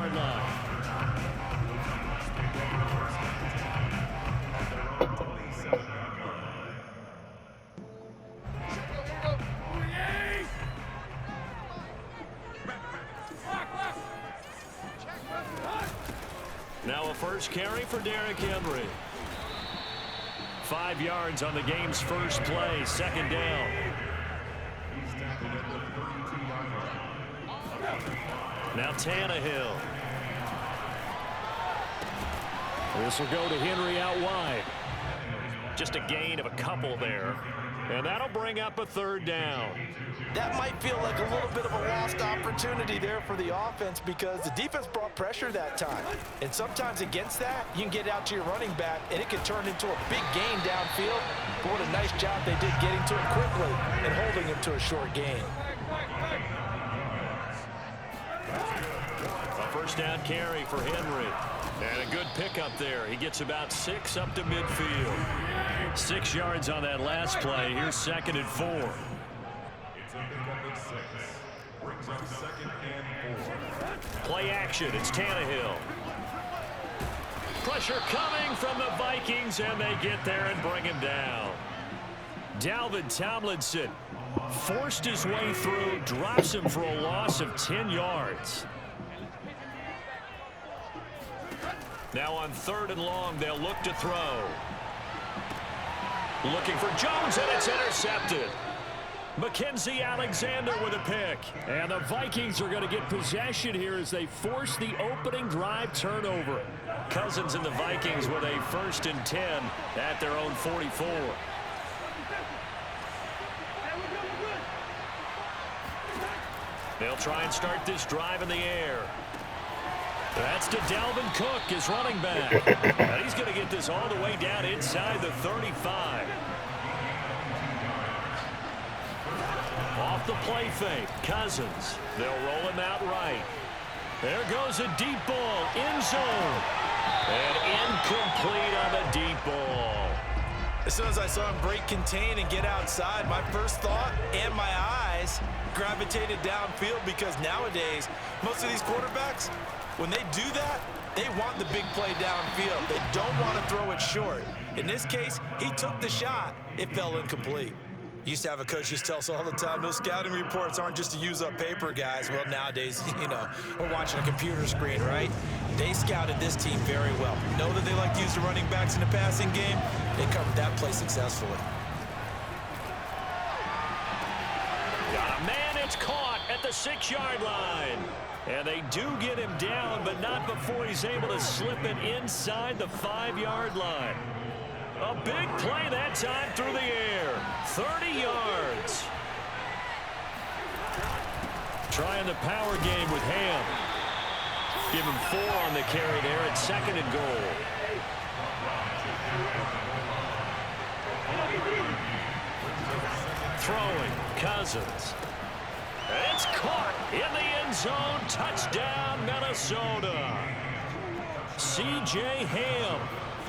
6-yard line. Now a first carry for Derrick Henry. 5 yards on the game's first play, second down. Now Tannehill. This will go to Henry out wide. Just a gain of a couple there. And that'll bring up a third down. That might feel like a little bit of a lost opportunity there for the offense because the defense brought pressure that time. And sometimes against that, you can get out to your running back, and it can turn into a big gain downfield. But what a nice job they did getting to him quickly and holding him to a short gain. A first down carry for Henry. And a good pickup there. He gets about 6 up to midfield. 6 yards on that last play. Here's 2nd and 4. It's a pickup of 6. Brings up 2nd and 4. Play action. It's Tannehill. Pressure coming from the Vikings, and they get there and bring him down. Dalvin Tomlinson forced his way through, drops him for a loss of 10 yards. Now on 3rd and long, they'll look to throw. Looking for Jones, and it's intercepted. Mackenzie Alexander with a pick. And the Vikings are going to get possession here as they force the opening drive turnover. Cousins and the Vikings with a 1st and 10 at their own 44. They'll try and start this drive in the air. That's to Dalvin Cook, his running back. And he's going to get this all the way down inside the 35. Off the play fake, Cousins. They'll roll him out right. There goes a deep ball, end zone. And incomplete on the deep ball. As soon as I saw him break contain and get outside, my first thought and my eyes gravitated downfield because nowadays, most of these quarterbacks, when they do that, they want the big play downfield. They don't want to throw it short. In this case, he took the shot. It fell incomplete. Used to have a coach used to tell us all the time, those scouting reports aren't just to use up paper, guys. Well, nowadays, we're watching a computer screen, right? They scouted this team very well. Know that they like to use the running backs in the passing game. They covered that play successfully. Got a man, it's caught at the 6-yard line. And they do get him down, but not before he's able to slip it inside the 5-yard line. A big play that time through the air. 30 yards. Trying the power game with Ham. Give him 4 on the carry there at 2nd and goal. Throwing, Cousins. It's caught in the end zone. Touchdown, Minnesota. C.J. Ham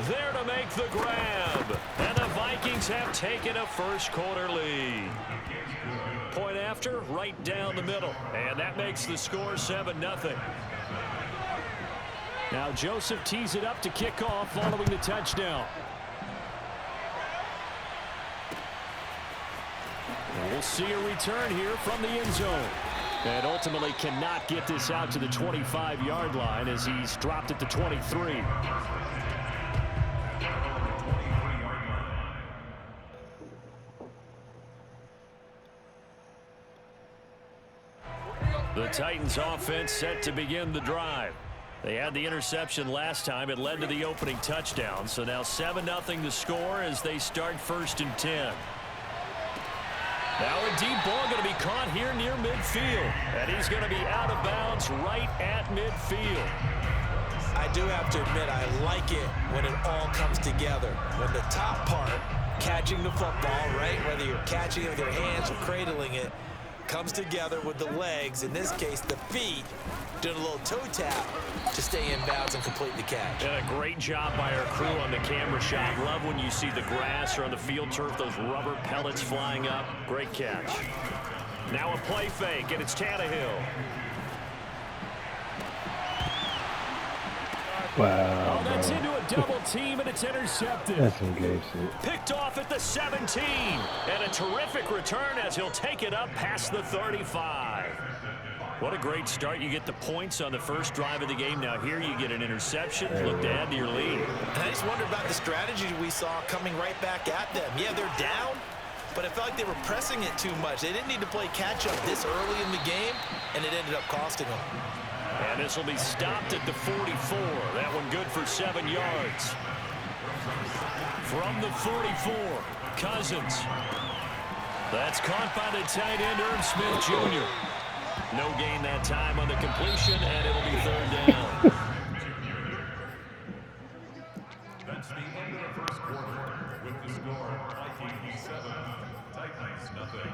there to make the grab. And the Vikings have taken a first-quarter lead. Point after, right down the middle. And that makes the score 7-0. Now Joseph tees it up to kick off following the touchdown. And we'll see a return here from the end zone. And ultimately cannot get this out to the 25-yard line as he's dropped it to 23. The Titans offense set to begin the drive. They had the interception last time. It led to the opening touchdown. So now 7-0 the score as they start 1st and 10. Now a deep ball going to be caught here near midfield. And he's going to be out of bounds right at midfield. I do have to admit, I like it when it all comes together. When the top part, catching the football, right, whether you're catching it with your hands or cradling it, comes together with the legs, in this case the feet, doing a little toe tap to stay in bounds and complete the catch. And a great job by our crew on the camera shot. Love when you see the grass or on the field turf, those rubber pellets flying up. Great catch. Now a play fake, and it's Tannehill. Wow, Oh, that's bro. into a double team, and it's intercepted. That's some gay shit. Picked off at the 17. And a terrific return as he'll take it up past the 35. What a great start. You get the points on the first drive of the game. Now here you get an interception. Look to add to your lead. And I just wonder about the strategy we saw coming right back at them. Yeah, they're down, but it felt like they were pressing it too much. They didn't need to play catch-up this early in the game, and it ended up costing them. And this will be stopped at the 44. That one good for 7 yards. From the 44, Cousins. That's caught by the tight end, Irv Smith Jr. No gain that time on the completion, and it'll be third down. That's the end of the first quarter. With the score, Vikings 7, Titans nothing.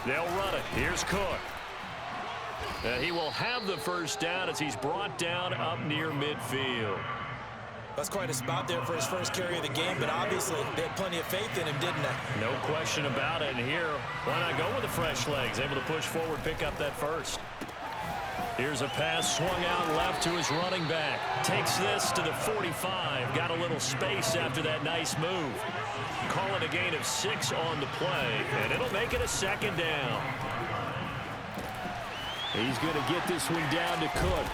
They'll run it. Here's Cook. And he will have the first down as he's brought down up near midfield. That's quite a spot there for his first carry of the game, but obviously they had plenty of faith in him, didn't they? No question about it. And here, why not go with the fresh legs? Able to push forward, pick up that first. Here's a pass swung out left to his running back. Takes this to the 45. Got a little space after that nice move. Call it a gain of 6 on the play, and it'll make it a second down. He's going to get this one down to Cook.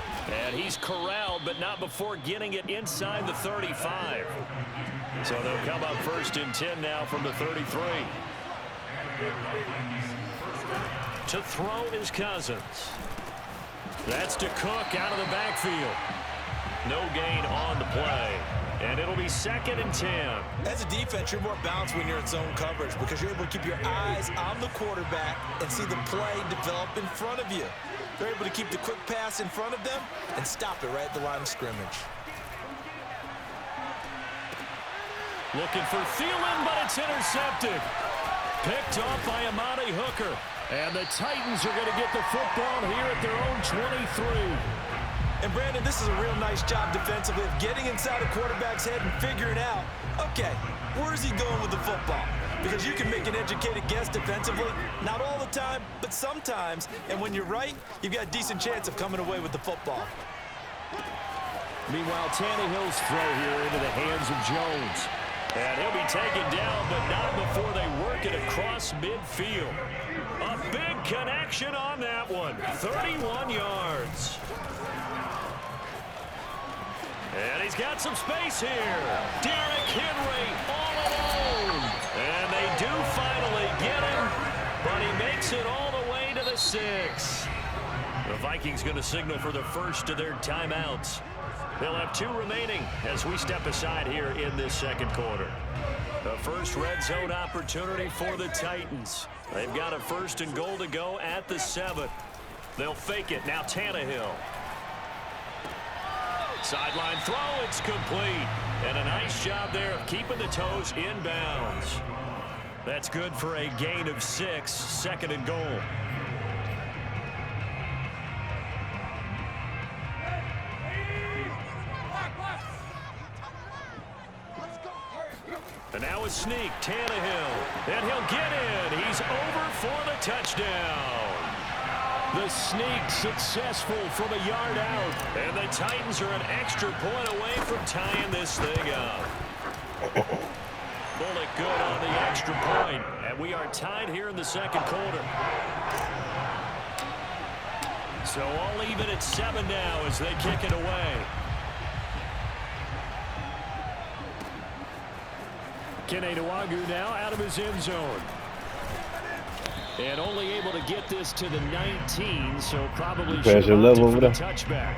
And he's corralled, but not before getting it inside the 35. So they'll come up first and 10 now from the 33. To throw is Cousins. That's to Cook out of the backfield. No gain on the play. And it'll be second and 10. As a defense, you're more balanced when you're in zone coverage because you're able to keep your eyes on the quarterback and see the play develop in front of you. They're able to keep the quick pass in front of them and stop it right at the line of scrimmage. Looking for Thielen, but it's intercepted. Picked off by Amani Hooker. And the Titans are going to get the football here at their own 23. And, Brandon, this is a real nice job defensively of getting inside a quarterback's head and figuring out, okay, where is he going with the football? Because you can make an educated guess defensively, not all the time, but sometimes. And when you're right, you've got a decent chance of coming away with the football. Meanwhile, Tannehill's throw here into the hands of Jones. And he'll be taken down, but not before they work it across midfield. A big connection on that one. 31 yards. And he's got some space here. Derrick Henry all alone. And they do finally get him, but he makes it all the way to the 6. The Vikings going to signal for the first of their timeouts. They'll have 2 remaining as we step aside here in this second quarter. The first red zone opportunity for the Titans. They've got a first and goal to go at the 7. They'll fake it. Now Tannehill. Sideline throw, it's complete. And a nice job there of keeping the toes in bounds. That's good for a gain of 6, second and goal. And now a sneak, Tannehill. And he'll get in. He's over for the touchdown. The sneak successful from a yard out. And the Titans are an extra point away from tying this thing up. Bullet good on the extra point. And we are tied here in the second quarter. So all even at 7 now as they kick it away. Kene Nwangwu now out of his end zone. And only able to get this to the 19, so probably should have opted for the touchback.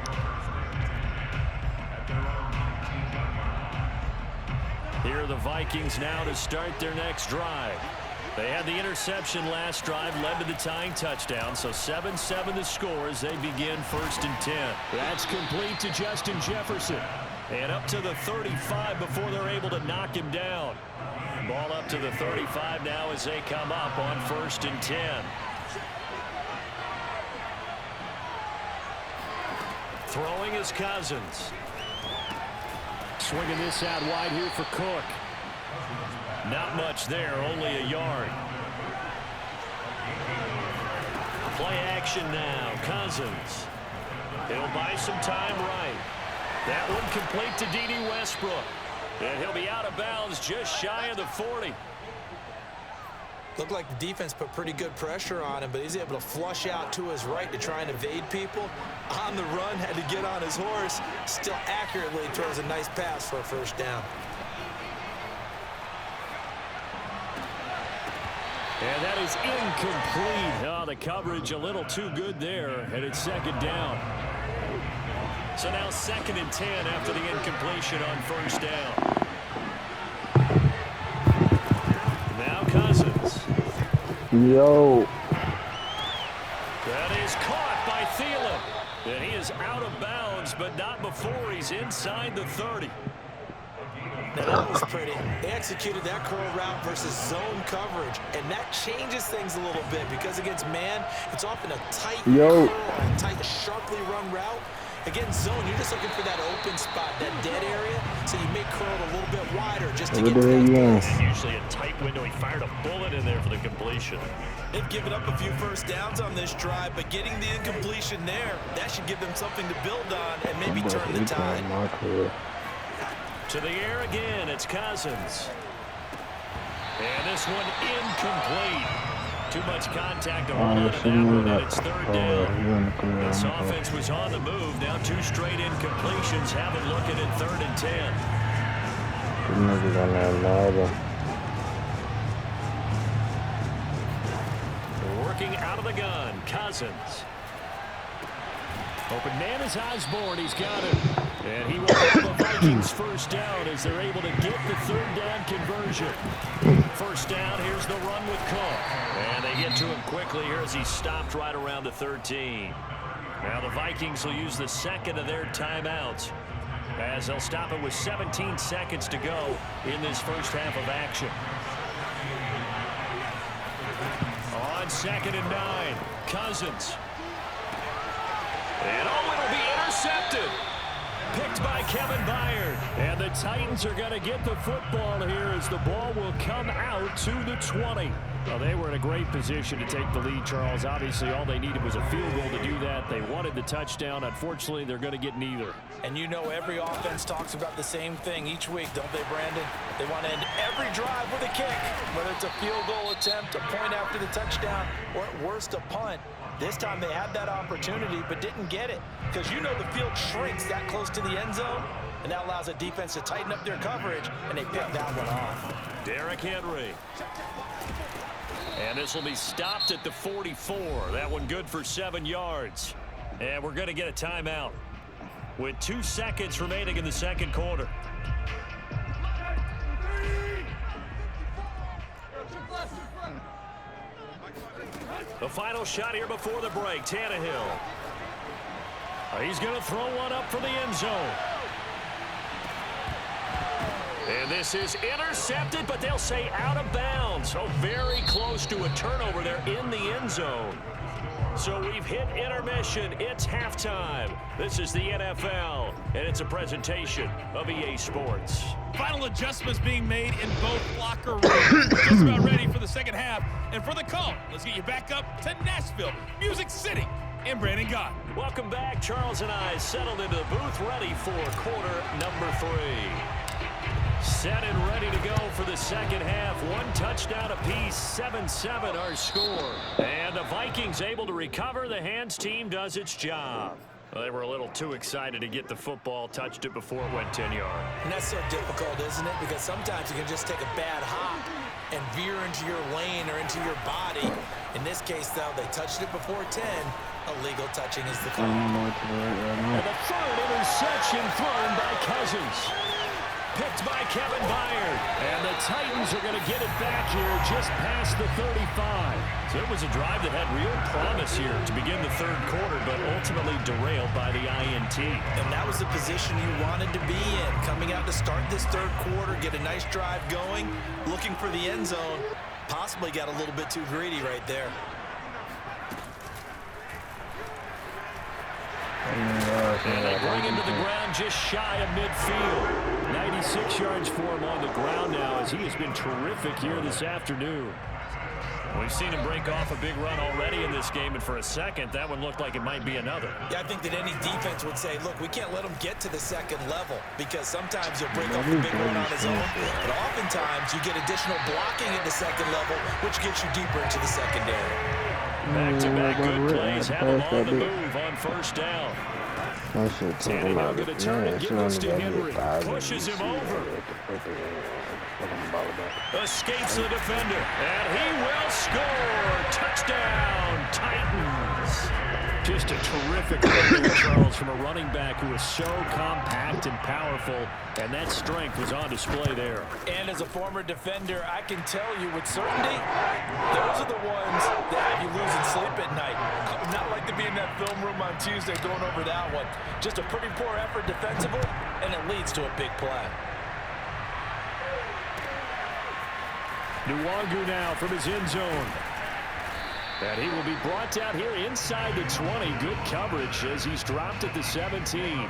Here are the Vikings now to start their next drive. They had the interception last drive, led to the tying touchdown, so 7-7 the score as they begin first and 10. That's complete to Justin Jefferson. And up to the 35 before they're able to knock him down. Ball up to the 35 now as they come up on first and 10. Throwing is Cousins. Swinging this out wide here for Cook. Not much there, only a yard. Play action now. Cousins. He'll buy some time right. That one complete to D.D. Westbrook. And he'll be out of bounds just shy of the 40. Looked like the defense put pretty good pressure on him, but he's able to flush out to his right to try and evade people. On the run, had to get on his horse. Still accurately throws a nice pass for a first down. And that is incomplete. Oh, the coverage a little too good there, and it's second down. So now 2nd and 10 after the incompletion on first down. Now Cousins. Yo. That is caught by Thielen. And he is out of bounds, but not before he's inside the 30. Now that was pretty. They executed that curl route versus zone coverage, and that changes things a little bit because against man, it's often a tight curl, a tight, sharply run route. Against zone, you're just looking for that open spot, that dead area, so you make curl a little bit wider just to get to that place. Usually a tight window. He fired a bullet in there for the completion. They've given up a few first downs on this drive, but getting the incompletion there, that should give them something to build on and maybe turn the tide. To the air again, it's Cousins. And this one incomplete. Too much contact on that one, and it's 3rd down. This offense was on the move. Now 2 straight incompletions. Have it looking at 3rd and 10. Working out of the gun, Cousins. Open man is Osborne. He's got it. And he will have the Vikings first down as they're able to get the 3rd down conversion. First down, here's the run with Cook. And they get to him quickly here as he stopped right around the 13. Now the Vikings will use the 2nd of their timeouts as they'll stop it with 17 seconds to go in this first half of action. On 2nd and 9, Cousins. And it'll be intercepted. Picked by Kevin Byard. And the Titans are going to get the football here as the ball will come out to the 20. Well, they were in a great position to take the lead, Charles. Obviously, all they needed was a field goal to do that. They wanted the touchdown. Unfortunately, they're going to get neither. And you know every offense talks about the same thing each week, don't they, Brandon? They want to end every drive with a kick, whether it's a field goal attempt, a point after the touchdown, or at worst, a punt. This time they had that opportunity but didn't get it because you know the field shrinks that close to the end zone, and that allows a defense to tighten up their coverage, and they picked that one off. Derrick Henry. And this will be stopped at the 44. That one good for 7 yards. And we're going to get a timeout with 2 seconds remaining in the second quarter. The final shot here before the break, Tannehill. He's going to throw one up for the end zone. And this is intercepted, but they'll say out of bounds. So very close to a turnover there in the end zone. So we've hit intermission. It's halftime. This is the NFL, and it's a presentation of EA Sports. Final adjustments being made in both locker rooms. Just about ready for the second half. And for the call, let's get you back up to Nashville, Music City, and Brandon Gott. Welcome back. Charles and I settled into the booth, ready for quarter number 3. Set and ready to go for the second half. 1 touchdown apiece, 7-7 our score. And the Vikings able to recover. The hands team does its job. Well, they were a little too excited to get the football, touched it before it went 10 yards. And that's so difficult, isn't it? Because sometimes you can just take a bad hop and veer into your lane or into your body. In this case, though, they touched it before 10. Illegal touching is the call. And the third interception thrown by Cousins. Picked by Kevin Byard. And the Titans are going to get it back here just past the 35. So it was a drive that had real promise here to begin the third quarter, but ultimately derailed by the INT. And that was the position you wanted to be in. Coming out to start this third quarter, get a nice drive going, looking for the end zone. Possibly got a little bit too greedy right there. And they bring him to the ground just shy of midfield. 96 yards for him on the ground now as he has been terrific here this afternoon. We've seen him break off a big run already in this game, and for a second, that one looked like it might be another. Yeah, I think that any defense would say, look, we can't let him get to the second level because sometimes you'll break off a big run on his own, but oftentimes you get additional blocking at the second level, which gets you deeper into the secondary. Back-to-back good plays have him on the move on first down. Tannehill going to turn and give this to Henry. Pushes him over. Escapes the defender. And he will score. Touchdown, Titans. Just a terrific play, Charles, from a running back who is so compact and powerful, and that strength was on display there. And as a former defender, I can tell you with certainty, those are the ones that have you losing sleep at night. I would not like to be in that film room on Tuesday going over that one. Just a pretty poor effort defensively, and it leads to a big play. Nwangu now from his end zone. And he will be brought down here inside the 20. Good coverage as he's dropped at the 17.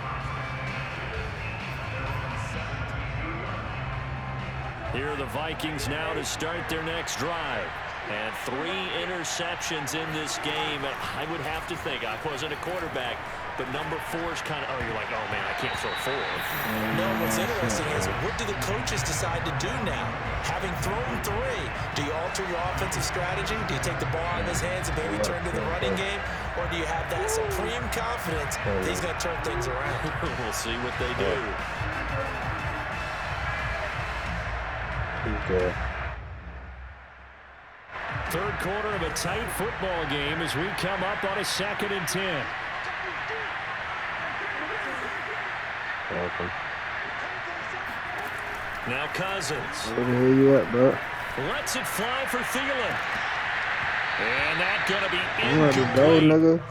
Here are the Vikings now to start their next drive. And 3 interceptions in this game. I would have to think, I wasn't a quarterback, but number 4 is kind of, you're like, oh, man, I can't throw 4. No, what's interesting is what do the coaches decide to do now? Having thrown 3, do you alter your offensive strategy? Do you take the ball out of his hands and maybe turn to the running game? Or do you have that supreme confidence that he's going to turn things around? We'll see what they do. Okay. Third quarter of a tight football game as we come up on a 2nd and 10. Welcome. Now Cousins. Where the hell you at, bro? Lets it fly for Thielen. And that's going to be You at the door, incomplete. nigga?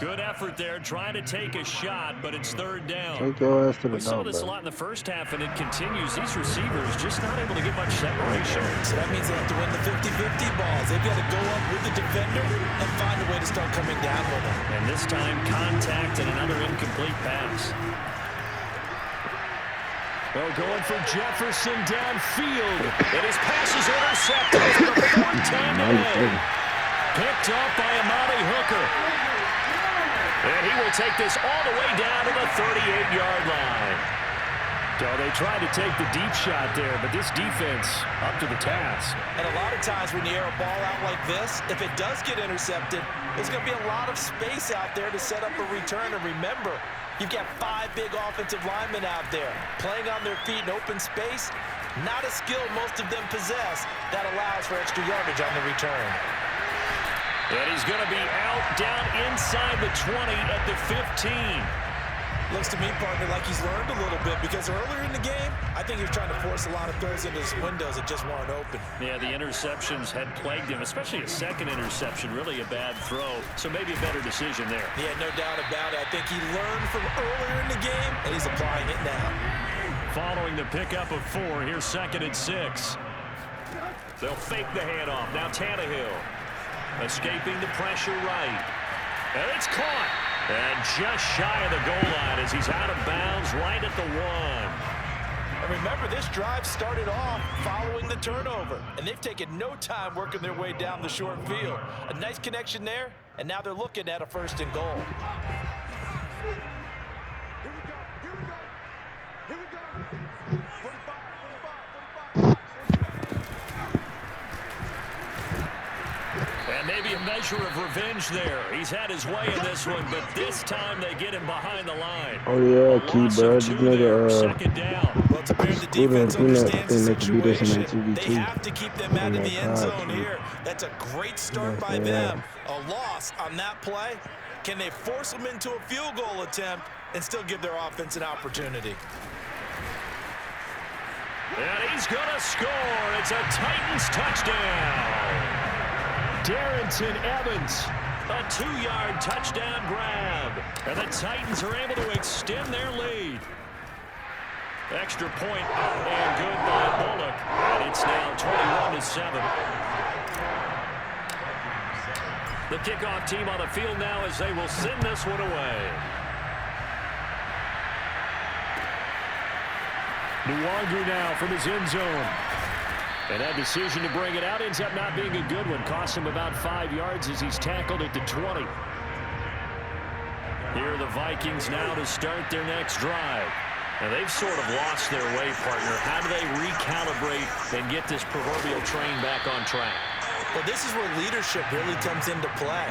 Good effort there, trying to take a shot, but it's 3rd down. Take your ass to the We saw door, this a bro. lot in the first half, and it continues. These receivers just not able to get much separation. So that means they have to win the 50-50 balls. They've got to go up with the defender and find a way to start coming down with him. And this time, contact and another incomplete pass. Well, going for Jefferson downfield. And his pass is intercepted for the 4th time today. Picked off by Amari Hooker. And he will take this all the way down to the 38-yard line. So they tried to take the deep shot there, but this defense up to the task. And a lot of times when you air a ball out like this, if it does get intercepted, there's going to be a lot of space out there to set up a return. And remember, you've got 5 big offensive linemen out there playing on their feet in open space. Not a skill most of them possess that allows for extra yardage on the return. And he's going to be out down inside the 20 at the 15. Looks to me, partner, like he's learned a little bit because earlier in the game, I think he was trying to force a lot of throws into his windows that just weren't open. Yeah, the interceptions had plagued him, especially a 2nd interception, really a bad throw. So maybe a better decision there. Yeah, no doubt about it. I think he learned from earlier in the game, and he's applying it now. Following the pickup of 4, here's 2nd and 6. They'll fake the handoff. Now Tannehill. Escaping the pressure right. And it's caught. And just shy of the goal line as he's out of bounds right at the 1. And remember, this drive started off following the turnover. And they've taken no time working their way down the short field. A nice connection there, and now they're looking at a 1st and goal. And maybe a measure of revenge there. He's had his way in this one, but this time they get him behind the line. Oh, yeah, key, Loss bro. of This 2 nigga, there, 2nd down. Well, to bear the defense understands the situation. They have to keep them out of the end zone here. That's a great start by them. A loss on that play. Can they force them into a field goal attempt and still give their offense an opportunity? And he's going to score. It's a Titans touchdown. Darrington Evans, a 2-yard touchdown grab. And the Titans are able to extend their lead. Extra point up and good by Bullock. And it's now 21-7. The kickoff team on the field now as they will send this one away. Nwangu now from his end zone. And that decision to bring it out ends up not being a good one. Cost him about 5 yards as he's tackled at the 20. Here are the Vikings now to start their next drive. Now they've sort of lost their way, partner. How do they recalibrate and get this proverbial train back on track? Well, this is where leadership really comes into play.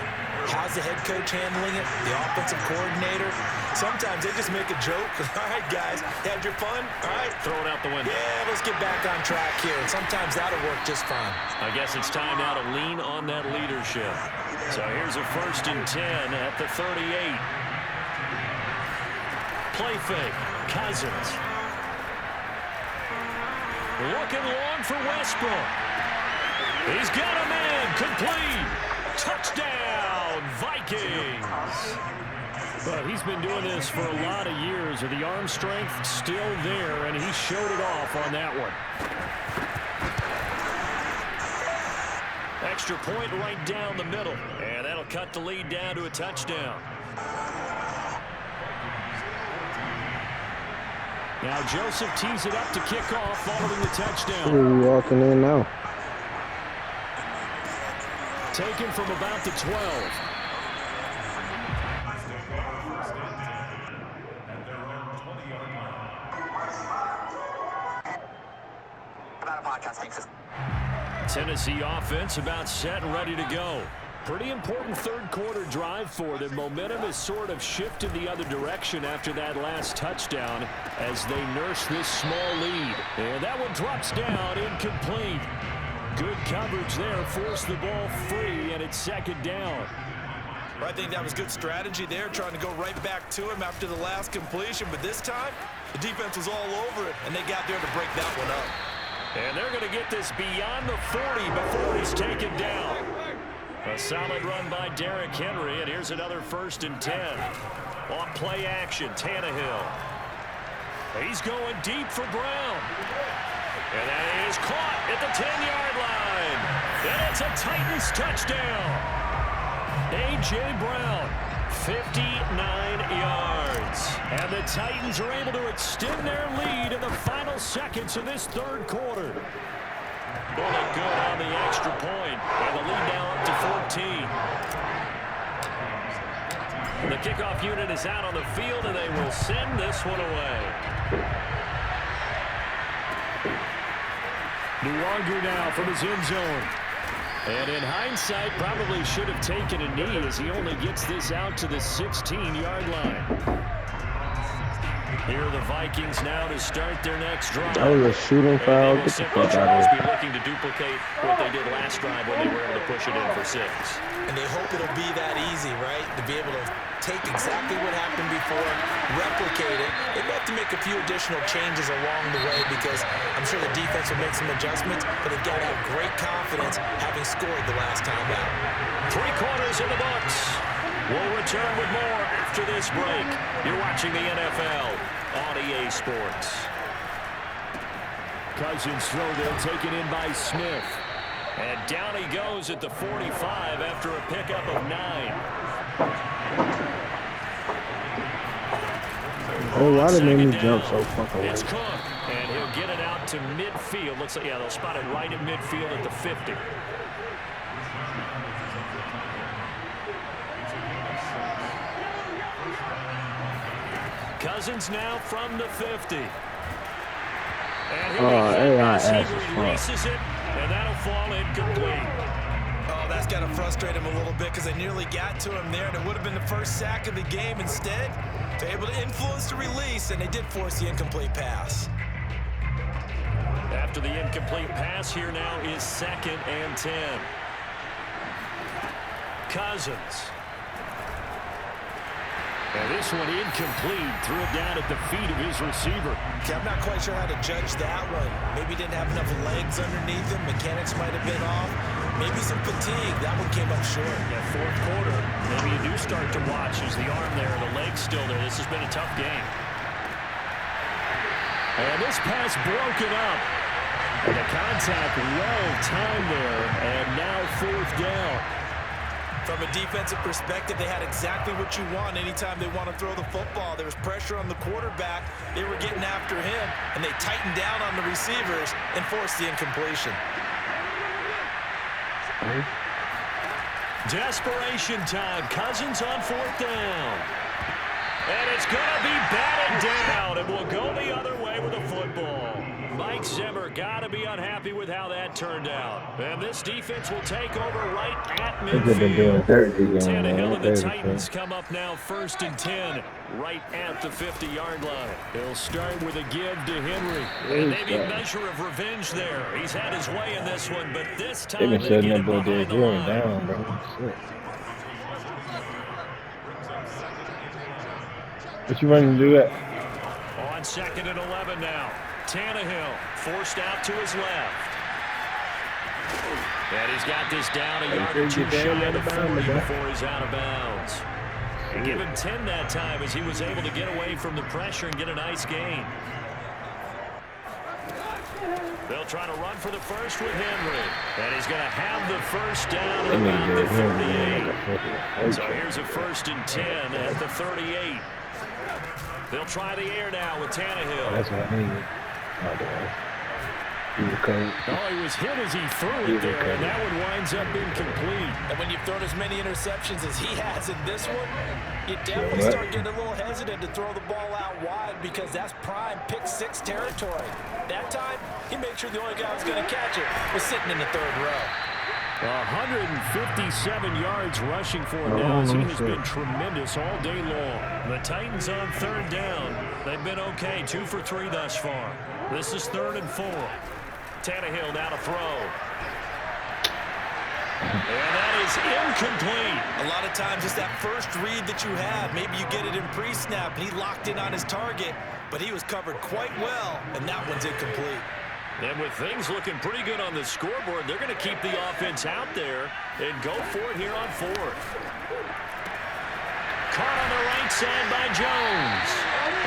How's the head coach handling it? The offensive coordinator? Sometimes they just make a joke. All right, guys, had your fun? All right. Throw it out the window. Yeah, let's get back on track here. And sometimes that'll work just fine. I guess it's time now to lean on that leadership. So here's a 1st and 10 at the 38. Play fake. Cousins. Looking long for Westbrook. He's got a man. Complete. Touchdown, Vikings. But he's been doing this for a lot of years. With the arm strength still there, and he showed it off on that one. Extra point right down the middle. And that'll cut the lead down to a touchdown. Now Joseph tees it up to kick off following the touchdown. Who are you walking in now? Taken from about the 12. Tennessee offense about set and ready to go. Pretty important third-quarter drive for them. Momentum has sort of shifted the other direction after that last touchdown as they nurse this small lead. And that one drops down, incomplete. Good coverage there, forced the ball free, and it's 2nd down. I think that was good strategy there, trying to go right back to him after the last completion. But this time, the defense was all over it, and they got there to break that one up. And they're going to get this beyond the 40 before he's taken down. A solid run by Derrick Henry, and here's another 1st and 10. On play action, Tannehill. He's going deep for Brown. And that is caught at the 10-yard line. And it's a Titans touchdown. A.J. Brown, 59 yards. And the Titans are able to extend their lead in the final seconds of this third quarter. Bullet good on the extra point, and the lead now up to 14. The kickoff unit is out on the field, and they will send this one away. Nuwagu now from his end zone. And in hindsight, probably should have taken a knee as he only gets this out to the 16-yard line. Here are the Vikings now to start their next drive. That was a shooting foul. Get the fuck out of here. Be looking to duplicate what they did last drive when they were able to push it in for 6. And they hope it'll be that easy, right? To be able to take exactly what happened before, replicate it. They have to make a few additional changes along the way because I'm sure the defense will make some adjustments, but again, have great confidence having scored the last time out. 3 quarters in the books. We'll return with more after this break. You're watching the NFL on EA Sports. Cousins throw there, taken in by Smith. And down he goes at the 45 after a pickup of 9. Oh, why did they jump so fucking late? It's Cook, and he'll get it out to midfield. Looks like, yeah, they'll spot it right at midfield at the 50. Cousins now from the 50. And he releases it, and that'll fall incomplete. Oh, that's got to frustrate him a little bit because they nearly got to him there, and it would have been the first sack of the game. Instead, they're able to influence the release, and they did force the incomplete pass. After the incomplete pass, here now is 2nd and 10. Cousins. And this one incomplete. Threw it down at the feet of his receiver. Okay, I'm not quite sure how to judge that one. Maybe didn't have enough legs underneath him. Mechanics might have been off. Maybe some fatigue. That one came up short. Yeah, 4th quarter. Maybe you do start to watch as the arm there, the leg's still there. This has been a tough game. And this pass broken up. And the contact well timed there. And now 4th down. From a defensive perspective, they had exactly what you want anytime they want to throw the football. There was pressure on the quarterback. They were getting after him, and they tightened down on the receivers and forced the incompletion. Desperation time. Cousins on 4th down. And it's going to be batted down, and we'll go the other way with the football. Mike Zimmer got to be unhappy with how that turned out. And this defense will take over right at midfield. Tannehill and the Titans come up now 1st and 10, right at the 50-yard line. He'll start with a give to Henry. And maybe a measure of revenge there. He's had his way in this one, but this time they get him behind the line. Down, bro. Shit. What you running to do that? On 2nd and 11 now. Tannehill forced out to his left. And he's got this down a yard or two shy of the 40 before he's out of bounds. And give him 10 that time as he was able to get away from the pressure and get a nice gain. They'll try to run for the first with Henry. And he's going to have the first down at about the 38. So here's a 1st and 10 at the 38. They'll try the air now with Tannehill. That's what I needed. Oh, he was hit as he threw it there, and that one winds up incomplete. And when you've thrown as many interceptions as he has in this one, you definitely start getting a little hesitant to throw the ball out wide because that's prime pick 6 territory. That time, he made sure the only guy who was going to catch it was sitting in the 3rd row. 157 yards rushing for him now as he has been tremendous all day long. The Titans on 3rd down. They've been okay, 2 for 3 thus far. This is 3rd and 4. Tannehill now to throw. And that is incomplete. A lot of times it's that first read that you have. Maybe you get it in pre-snap, and he locked in on his target, but he was covered quite well, and that one's incomplete. And with things looking pretty good on the scoreboard, they're going to keep the offense out there and go for it here on 4th. Caught on the right side by Jones.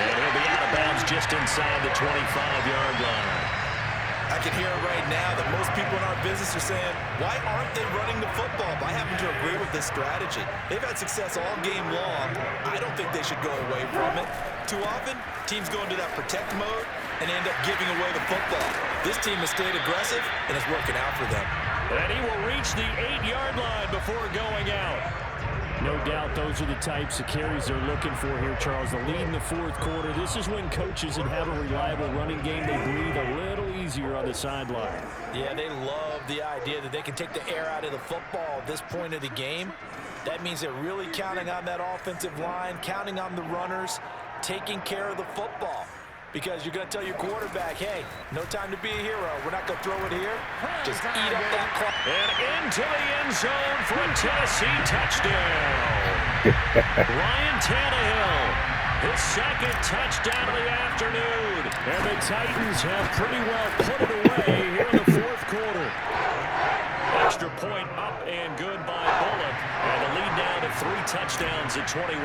And he'll be out of bounds just inside the 25-yard line. I can hear it right now that most people in our business are saying, why aren't they running the football? But I happen to agree with this strategy. They've had success all game long. I don't think they should go away from it. Too often, teams go into that protect mode and end up giving away the football. This team has stayed aggressive, and it's working out for them. And he will reach the 8-yard line before going out. No doubt those are the types of carries they're looking for here, Charles. The lead in the 4th quarter. This is when coaches that have a reliable running game, they breathe a little easier on the sideline. Yeah, they love the idea that they can take the air out of the football at this point of the game. That means they're really counting on that offensive line, counting on the runners, taking care of the football. Because you're going to tell your quarterback, hey, no time to be a hero. We're not going to throw it here. Just eat up that clock. And into the end zone for a Tennessee touchdown. Ryan Tannehill, his 2nd touchdown of the afternoon. And the Titans have pretty well put it away here in the 4th quarter. Extra point up and good by Bullock. And the lead now to 3 touchdowns at 21.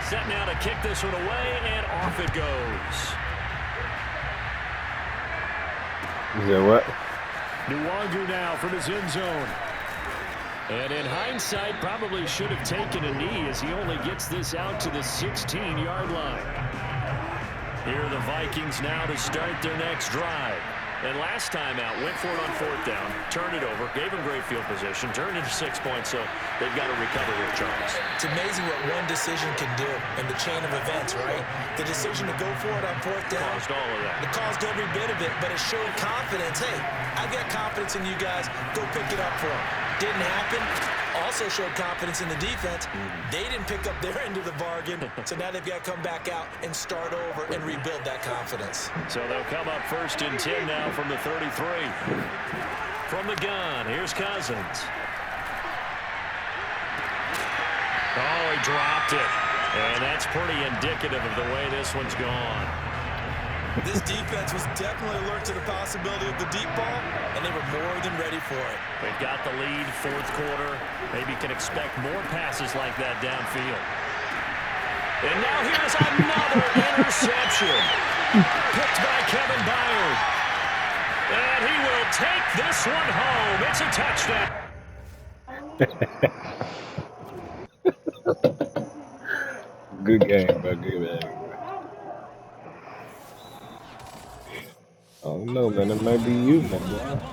Set now to kick this one away, and off it goes. Is that what? Nwangu now from his end zone. And in hindsight, probably should have taken a knee as he only gets this out to the 16-yard line. Here are the Vikings now to start their next drive. And last time out, went for it on 4th down, turned it over, gave him great field position, turned into 6 points, so they've got to recover here, Charles. It's amazing what one decision can do in the chain of events, right? The decision to go for it on 4th down. Caused all of that. It caused every bit of it, but it showed confidence. Hey, I've got confidence in you guys. Go pick it up for them. Didn't happen. Also showed confidence in the defense. They didn't pick up their end of the bargain, so now they've got to come back out and start over and rebuild that confidence. So they'll come up 1st and 10 now from the 33. From the gun, here's Cousins. Oh, he dropped it. And that's pretty indicative of the way this one's gone. This defense was definitely alert to the possibility of the deep ball, and they were more than ready for it. They've got the lead, 4th quarter. Maybe can expect more passes like that downfield. And now here's another interception. Picked by Kevin Byard. And he will take this one home. It's a touchdown. Good game, bro. Good game, bro. I don't know, man. It might be you, my boy.